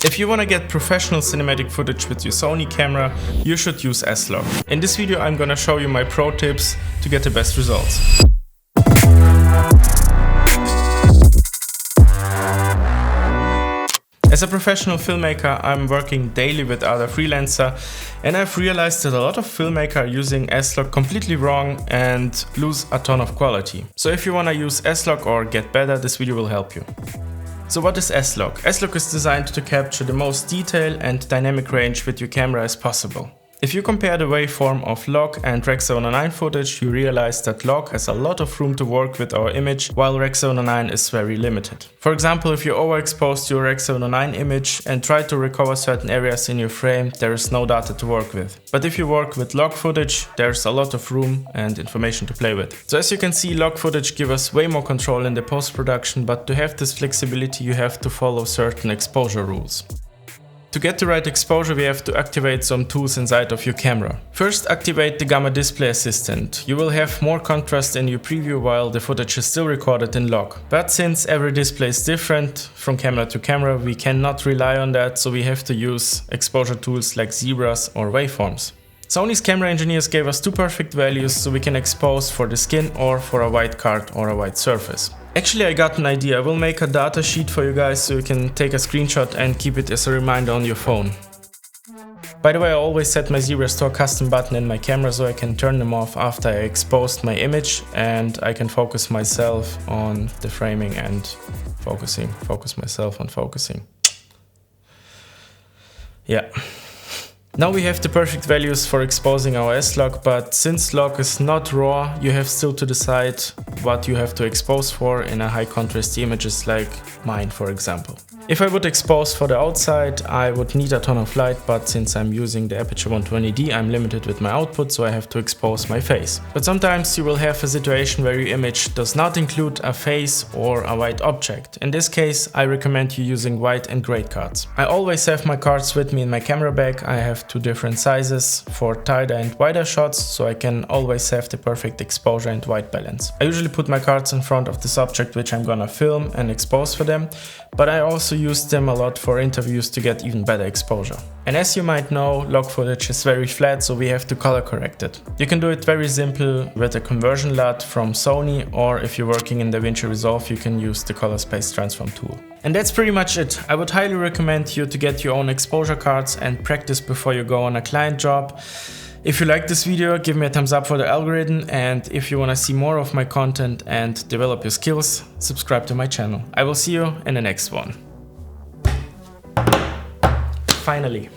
If you want to get professional cinematic footage with your Sony camera, you should use S-Log. In this video I'm gonna show you my pro tips to get the best results. As a professional filmmaker, I'm working daily with other freelancers, and I've realized that a lot of filmmakers are using S-Log completely wrong and lose a ton of quality. So if you want to use S-Log or get better, this video will help you. So what is S-Log? S-Log is designed to capture the most detail and dynamic range with your camera as possible. If you compare the waveform of log and Rec. 709 footage, you realize that log has a lot of room to work with our image, while Rec. 709 is very limited. For example, if you overexpose your Rec. 709 image and try to recover certain areas in your frame, there is no data to work with. But if you work with log footage, there's a lot of room and information to play with. So as you can see, log footage gives us way more control in the post-production, but to have this flexibility you have to follow certain exposure rules. To get the right exposure, we have to activate some tools inside of your camera. First, activate the Gamma Display Assistant. You will have more contrast in your preview while the footage is still recorded in log. But since every display is different from camera to camera, we cannot rely on that, so we have to use exposure tools like zebras or waveforms. Sony's camera engineers gave us two perfect values so we can expose for the skin or for a white card or a white surface. Actually, I got an idea. I will make a data sheet for you guys so you can take a screenshot and keep it as a reminder on your phone. By the way, I always set my zebras to a custom button in my camera so I can turn them off after I exposed my image, and I can focus myself on the framing and focus myself on focusing. Yeah. Now we have the perfect values for exposing our S-Log, but since log is not raw, you have still to decide what you have to expose for in a high contrast images like mine, for example. If I would expose for the outside, I would need a ton of light, but since I'm using the Aperture 120D, I'm limited with my output, so I have to expose my face. But sometimes you will have a situation where your image does not include a face or a white object. In this case, I recommend you using white and gray cards. I always have my cards with me in my camera bag. I have two different sizes for tighter and wider shots, so I can always have the perfect exposure and white balance. I usually put my cards in front of the subject which I'm gonna film and expose for them, but I also use them a lot for interviews to get even better exposure. And as you might know, log footage is very flat, so we have to color correct it. You can do it very simple with a conversion LUT from Sony, or if you're working in DaVinci Resolve, you can use the color space transform tool. And that's pretty much it. I would highly recommend you to get your own exposure cards and practice before you go on a client job. If you like this video, give me a thumbs up for the algorithm, and if you want to see more of my content and develop your skills, subscribe to my channel. I will see you in the next one. Finally.